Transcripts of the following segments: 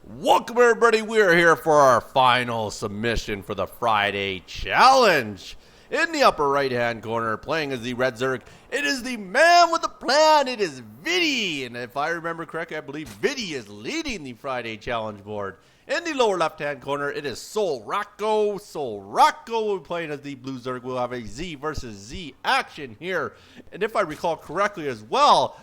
Welcome everybody, we are here for our final submission for the Friday challenge. In the upper right hand corner, playing as the Red Zerg, it is the man with the plan, it is VIDDY. And if I remember correctly, I believe VIDDY is leading the Friday challenge board. In the lower left hand corner, it is Solraco. Solraco will be playing as the Blue Zerg. We'll have a Z versus Z action here. And if I recall correctly as well,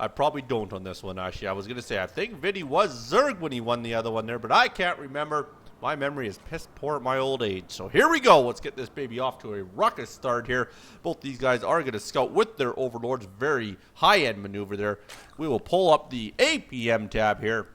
I probably don't on this one, actually. I was going to say, I think VIDDY was Zerg when he won the other one there, but I can't remember. My memory is piss poor at my old age. So here we go. Let's get this baby off to a ruckus start here. Both these guys are going to scout with their overlords. Very high-end maneuver there. We will pull up the APM tab here.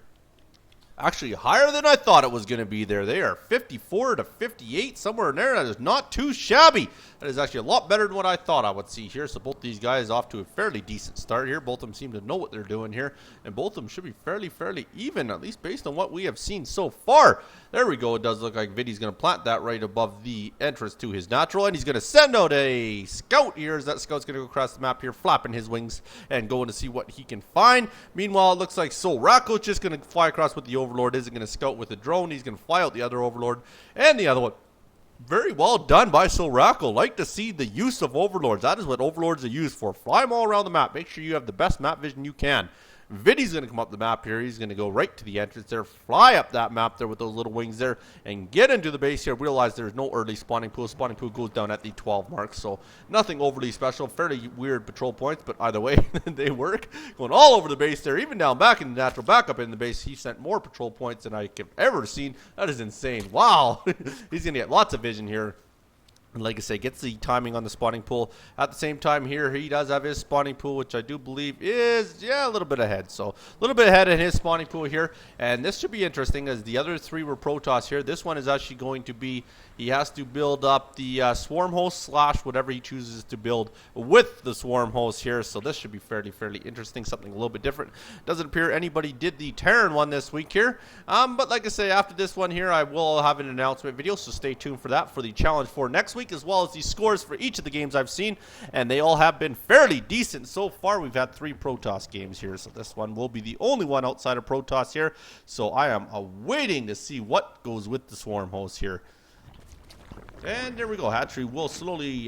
Actually, higher than I thought it was going to be there. They are 54 to 58, somewhere in there. That is not too shabby. That is actually a lot better than what I thought I would see here. So both these guys off to a fairly decent start here. Both of them seem to know what they're doing here. And both of them should be fairly even, at least based on what we have seen so far. There we go. It does look like VIDDY's going to plant that right above the entrance to his natural. And he's going to send out a scout here. As that scout's going to go across the map here, flapping his wings and going to see what he can find. Meanwhile, it looks like Solraco's just going to fly across with the overlord. Isn't going to scout with a drone. He's going to fly out the other overlord and the other one. Very well done by Solraco. Like to see the use of overlords. That is what overlords are used for. Fly them all around the map. Make sure you have the best map vision you can. VIDDY's going to come up the map here. He's going to go right to the entrance there, fly up that map there with those little wings there, and get into the base here. Realize there's no early spawning pool. Spawning pool goes down at the 12 mark, so nothing overly special. Fairly weird patrol points, but either way, they work. Going all over the base there, even down back in the natural backup in the base. He sent more patrol points than I have ever seen. That is insane. Wow. He's going to get lots of vision here. And like I say, gets the timing on the spawning pool. At the same time here, he does have his spawning pool, which I do believe is, a little bit ahead. So a little bit ahead in his spawning pool here. And this should be interesting as the other three were Protoss here. This one is actually going to be, he has to build up the swarm host / whatever he chooses to build with the swarm host here. So this should be fairly interesting, something a little bit different. Doesn't appear anybody did the Terran one this week here. But like I say, after this one here, I will have an announcement video. So stay tuned for that for the challenge for next week, as well as the scores for each of the games I've seen, and they all have been fairly decent so far. We've had 3 Protoss games here, so this one will be the only one outside of Protoss here. So I am awaiting to see what goes with the swarm host here. And there we go. Hatchery will slowly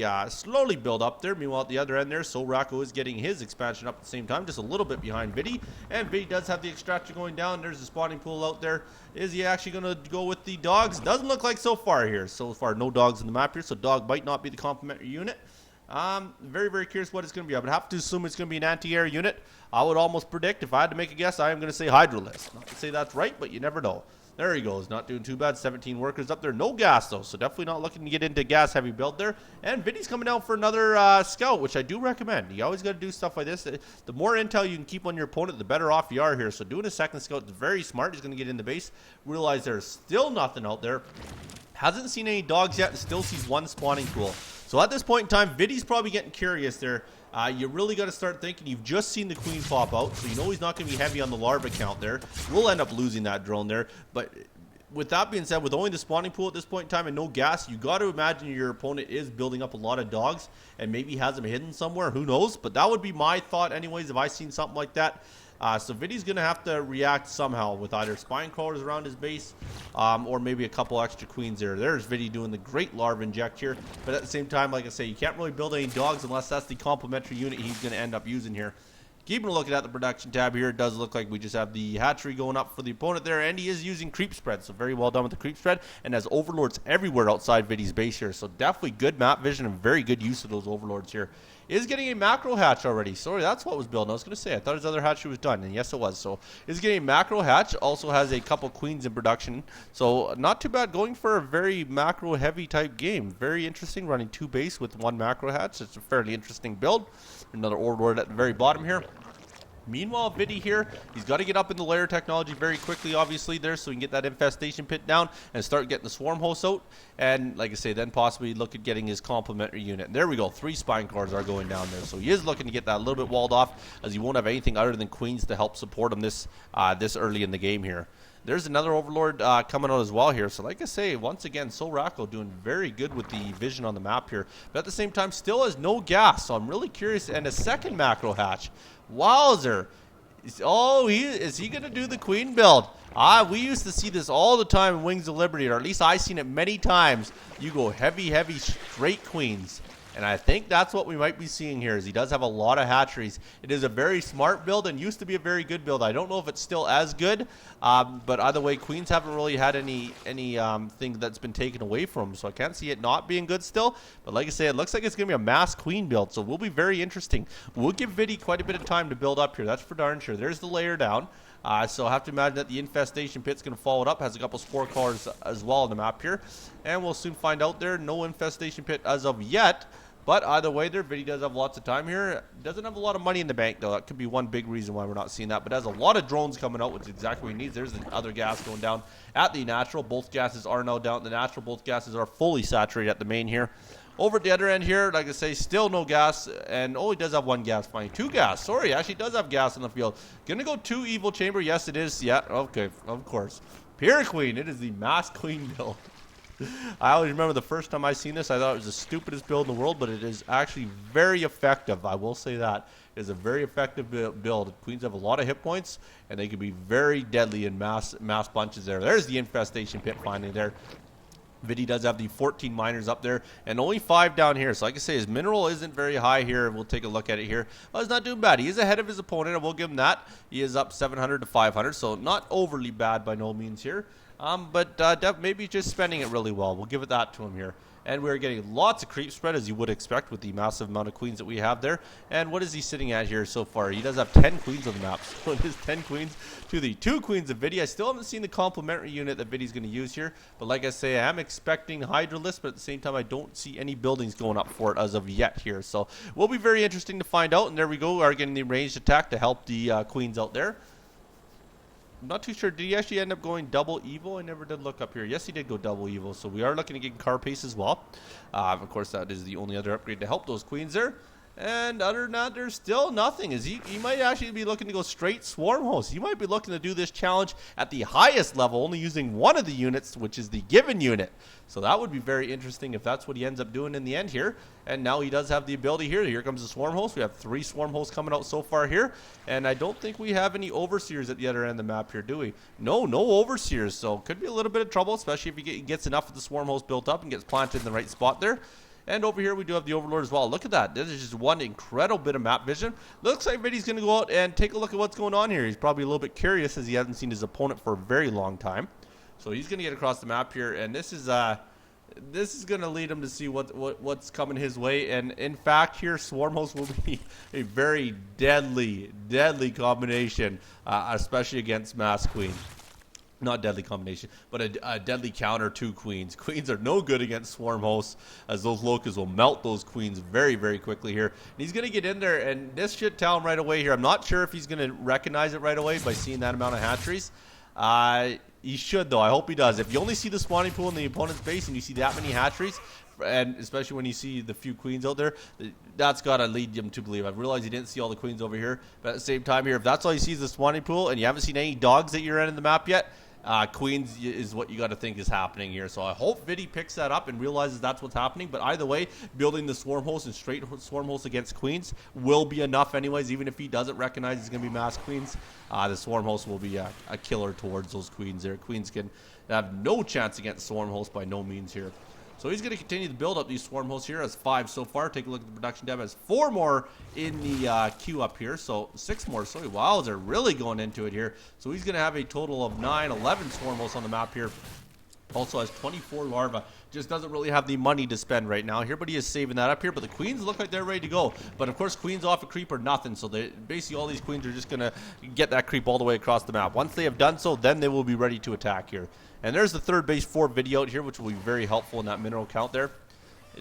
build up there. Meanwhile, at the other end there, Solraco is getting his expansion up at the same time, just a little bit behind VIDDY. And VIDDY does have the extractor going down. There's the spawning pool out there. Is he actually going to go with the dogs? Doesn't look like so far here. So far, no dogs in the map here, so dog might not be the complementary unit. Very curious what it's going to be. I would have to assume it's going to be an anti-air unit. I would almost predict, if I had to make a guess, I am going to say Hydralisk. Not to say that's right, but you never know. There he goes, not doing too bad. 17 workers up there. No gas, though, so definitely not looking to get into gas-heavy build there. And VIDDY's coming out for another scout, which I do recommend. You always got to do stuff like this. The more intel you can keep on your opponent, the better off you are here. So doing a second scout is very smart. He's going to get in the base. Realize there's still nothing out there. Hasn't seen any dogs yet and still sees one spawning pool. So at this point in time, VIDDY's probably getting curious there. You really got to start thinking. You've just seen the queen pop out, so you know he's not going to be heavy on the larva count there. We'll end up losing that drone there. But with that being said, with only the spawning pool at this point in time and no gas, you got to imagine your opponent is building up a lot of dogs and maybe has them hidden somewhere. Who knows? But that would be my thought anyways if I seen something like that. So VIDDY's going to have to react somehow with either spine crawlers around his base or maybe a couple extra queens there. There's VIDDY doing the great larva inject here. But at the same time, like I say, you can't really build any dogs unless that's the complementary unit he's going to end up using here. Keeping a look at the production tab here, it does look like we just have the hatchery going up for the opponent there, and he is using creep spread, so very well done with the creep spread, and has overlords everywhere outside VIDDY's base here, so definitely good map vision and very good use of those overlords here. Is getting a macro hatch already. Sorry, that's what was built. I was going to say, I thought his other hatchery was done, and yes, it was. So, is getting a macro hatch. Also has a couple queens in production. So, not too bad. Going for a very macro-heavy type game. Very interesting. Running 2 base with 1 macro hatch. It's a fairly interesting build. Another overlord at the very bottom here. Meanwhile, VIDDY here, he's got to get up in the layer technology very quickly, obviously, there, so we can get that infestation pit down and start getting the swarm hosts out. And, like I say, then possibly look at getting his complementary unit. And there we go. 3 spine cores are going down there. So he is looking to get that a little bit walled off, as he won't have anything other than queens to help support him this early in the game here. There's another overlord coming out as well here. So like I say, once again, Solraco doing very good with the vision on the map here. But at the same time, still has no gas. So I'm really curious. And a second macro hatch. Wowzer. Oh, is he going to do the queen build? We used to see this all the time in Wings of Liberty, or at least I've seen it many times. You go heavy, straight queens. And I think that's what we might be seeing here, is he does have a lot of hatcheries. It is a very smart build and used to be a very good build. I don't know if it's still as good, but either way, queens haven't really had any thing that's been taken away from them, so I can't see it not being good still. But like I say, it looks like it's going to be a mass queen build, so it will be very interesting. We'll give VIDDY quite a bit of time to build up here. That's for darn sure. There's the layer down. So I have to imagine that the infestation pit's going to follow it up. Has a couple spore collars as well on the map here. And we'll soon find out there. No infestation pit as of yet. But either way, there, VIDDY does have lots of time here. Doesn't have a lot of money in the bank, though. That could be one big reason why we're not seeing that. But has a lot of drones coming out, which is exactly what he needs. There's the other gas going down at the natural. Both gases are now down at the natural. Both gases are fully saturated at the main here. Over at the other end here, like I say, still no gas. And, oh, he does have one gas. Fine. Two gas. Sorry, actually does have gas in the field. Going to go 2 evil chamber. Yes, it is. Yeah, okay, of course. Pure Queen. It is the mass queen build. I always remember the first time I seen this, I thought it was the stupidest build in the world, but it is actually very effective. I will say that. It is a very effective build. Queens have a lot of hit points, and they can be very deadly in mass bunches there. There's the infestation pit finally there. VIDDY does have the 14 miners up there and only 5 down here. So like I say, his mineral isn't very high here. We'll take a look at it here. Well, he's not doing bad. He is ahead of his opponent, and we'll give him that. He is up 700 to 500, so not overly bad by no means here. But maybe just spending it really well. We'll give it that to him here. And we're getting lots of creep spread, as you would expect with the massive amount of queens that we have there. And what is he sitting at here so far? He does have 10 queens on the map. So it is 10 queens to the 2 queens of VIDDY. I still haven't seen the complementary unit that VIDDY's going to use here. But like I say, I am expecting Hydralisk, but at the same time, I don't see any buildings going up for it as of yet here. So it will be very interesting to find out. And there we go. We are getting the ranged attack to help the queens out there. I'm not too sure. Did he actually end up going double evil? I never did look up here. Yes, he did go double evil. So we are looking at getting car pace as well. Of course, that is the only other upgrade to help those queens there. And other than that, there's still nothing. He might actually be looking to go straight swarm host. He might be looking to do this challenge at the highest level, only using one of the units, which is the given unit. So that would be very interesting if that's what he ends up doing in the end here. And now he does have the ability here. Here comes the swarm host. We have 3 swarm hosts coming out so far here. And I don't think we have any overseers at the other end of the map here, do we? No overseers. So could be a little bit of trouble, especially if he gets enough of the swarm host built up and gets planted in the right spot there. And over here we do have the Overlord as well. Look at that. This is just one incredible bit of map vision. Looks like VIDDY's going to go out and take a look at what's going on here. He's probably a little bit curious as he hasn't seen his opponent for a very long time. So he's going to get across the map here. And this is going to lead him to see what's coming his way. And in fact here, Swarm Host will be a very deadly combination, especially against Mass Queen. Not deadly combination, but a deadly counter to queens. Queens are no good against swarm hosts, as those locusts will melt those queens very quickly here. And he's going to get in there, and this should tell him right away here. I'm not sure if he's going to recognize it right away by seeing that amount of hatcheries. He should, though. I hope he does. If you only see the spawning pool in the opponent's base and you see that many hatcheries, and especially when you see the few queens out there, that's got to lead him to believe. I realize he didn't see all the queens over here, but at the same time here, if that's all he sees is the spawning pool and you haven't seen any dogs at your end of the map yet, queens is what you got to think is happening here. So I hope VIDDY picks that up and realizes that's what's happening. But either way, building the swarm host and straight swarm host against queens will be enough anyways. Even if he doesn't recognize it's going to be mass queens, the swarm host will be a killer towards those queens there. Queens can have no chance against swarm host by no means here. So he's going to continue to build up these swarm hosts here. Has 5 so far. Take a look at the production tab. Has 4 more in the queue up here. So 6 more. So wow, they're really going into it here. So he's going to have a total of 11 swarm hosts on the map here. Also has 24 larvae. Just doesn't really have the money to spend right now here, but he is saving that up here. But the queens look like they're ready to go. But of course, queens off a creep are nothing. So basically all these queens are just going to get that creep all the way across the map. Once they have done so, then they will be ready to attack here. And there's the third base 4 video out here, which will be very helpful in that mineral count there.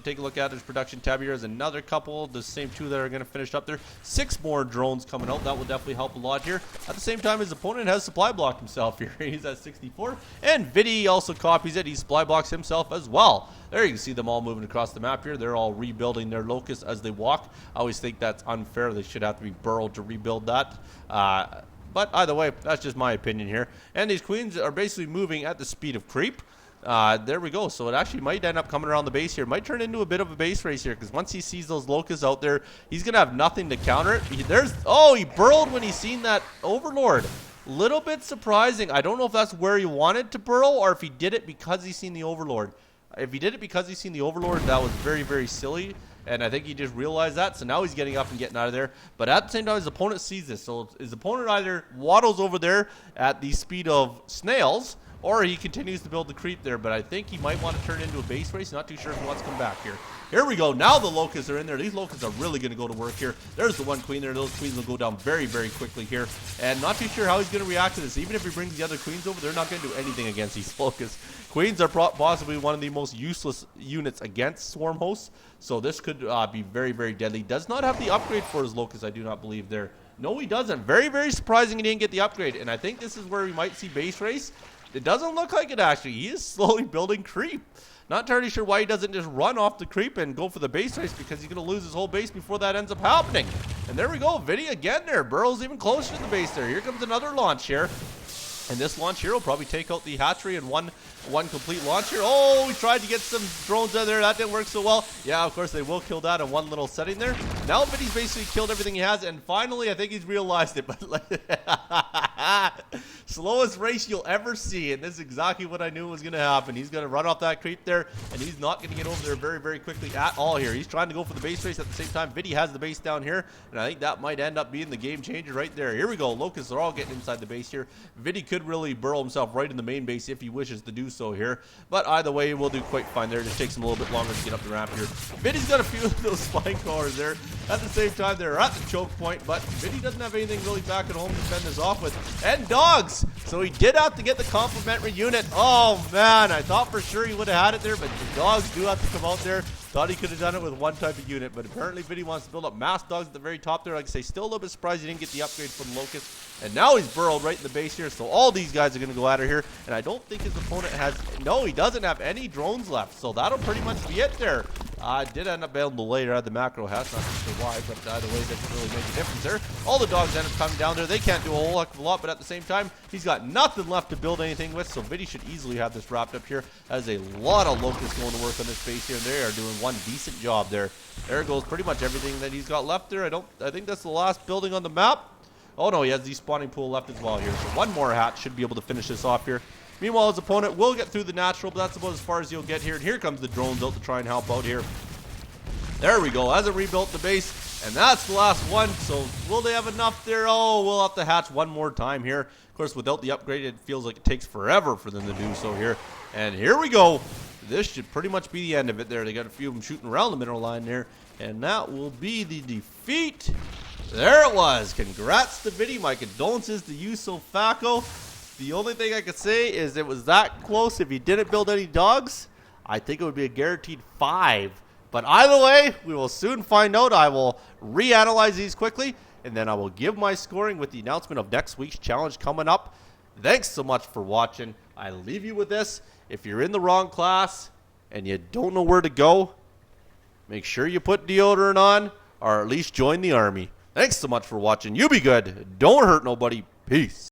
Take a look at his production tab here. There's another couple, the same 2 that are going to finish up there. 6 more drones coming out. That will definitely help a lot here. At the same time, his opponent has supply blocked himself here. He's at 64. And VIDDY also copies it. He supply blocks himself as well. There you can see them all moving across the map here. They're all rebuilding their locusts as they walk. I always think that's unfair. They should have to be burrowed to rebuild that. But either way, that's just my opinion here. And these queens are basically moving at the speed of creep. There we go. So it actually might end up coming around the base here. Might turn into a bit of a base race here, because once he sees those locusts out there, he's going to have nothing to counter it. He burrowed when he seen that Overlord. Little bit surprising. I don't know if that's where he wanted to burrow or if he did it because he's seen the Overlord. If he did it because he's seen the Overlord, that was very, very silly. And I think he just realized that. So now he's getting up and getting out of there. But at the same time, his opponent sees this. So his opponent either waddles over there at the speed of snails, or he continues to build the creep there. But I think he might want to turn it into a base race. Not too sure if he wants to come back here. Here we go. Now the locusts are in there. These locusts are really going to go to work here. There's the one queen there. Those queens will go down very, very quickly here. And not too sure how he's going to react to this. Even if he brings the other queens over, they're not going to do anything against these locusts. Queens are possibly one of the most useless units against swarm hosts. So this could be very, very deadly. Does not have the upgrade for his locusts, I do not believe there. No, he doesn't. Very, very surprising he didn't get the upgrade. And I think this is where we might see base race. It doesn't look like it, actually. He is slowly building creep. Not entirely sure why he doesn't just run off the creep and go for the base race, because he's going to lose his whole base before that ends up happening. And there we go. VIDDY again there. Burrow's even closer to the base there. Here comes another launch here. And this launch here will probably take out the hatchery in one complete launch here. Oh, we tried to get some drones out there. That didn't work so well. Yeah, of course, they will kill that in one little setting there. Now VIDDY's basically killed everything he has. And finally, I think he's realized it. But slowest race you'll ever see. And this is exactly what I knew was going to happen. He's going to run off that creep there. And he's not going to get over there very, very quickly at all here. He's trying to go for the base race at the same time. VIDDY has the base down here. And I think that might end up being the game changer right there. Here we go. Locusts are all getting inside the base here. VIDDY could really burrow himself right in the main base if he wishes to do so here. But either way, we'll do quite fine there. It just takes him a little bit longer to get up the ramp here. VIDDY's got a few of those spine cores there. At the same time, they're at the choke point, but VIDDY doesn't have anything really back at home to fend this off with. And dogs! So he did have to get the complimentary unit. Oh, man. I thought for sure he would have had it there, but the dogs do have to come out there. Thought he could have done it with one type of unit, but apparently VIDDY wants to build up mass dogs at the very top there. Like I say, still a little bit surprised he didn't get the upgrade from the Locust. And now he's burrowed right in the base here, so all these guys are going to go at her here. And I don't think his opponent has... No, he doesn't have any drones left, so that'll pretty much be it there. Did end up being able to later at the macro hatch, not sure why, but either way, that doesn't really make a difference there. All the dogs end up coming down there. They can't do a whole heck of a lot, but at the same time, he's got nothing left to build anything with, so VIDDY should easily have this wrapped up here. Has a lot of locusts going to work on this base here, and they are doing one decent job there. There goes pretty much everything that he's got left there. I think that's the last building on the map. Oh no, he has the spawning pool left as well here, so one more hatch should be able to finish this off here. Meanwhile, his opponent will get through the natural, but that's about as far as he'll get here. And here comes the drones out to try and help out here. There we go. Hasn't rebuilt the base, and that's the last one. So will they have enough there? Oh, we'll have to hatch one more time here. Of course, without the upgrade, it feels like it takes forever for them to do so here. And here we go. This should pretty much be the end of it there. They got a few of them shooting around the middle line there, and that will be the defeat. There it was. Congrats to VIDDY. My condolences to you, Solraco. The only thing I could say is it was that close. If he didn't build any dogs, I think it would be a guaranteed 5. But either way, we will soon find out. I will reanalyze these quickly, and then I will give my scoring with the announcement of next week's challenge coming up. Thanks so much for watching. I leave you with this. If you're in the wrong class and you don't know where to go, make sure you put deodorant on, or at least join the army. Thanks so much for watching. You be good. Don't hurt nobody. Peace.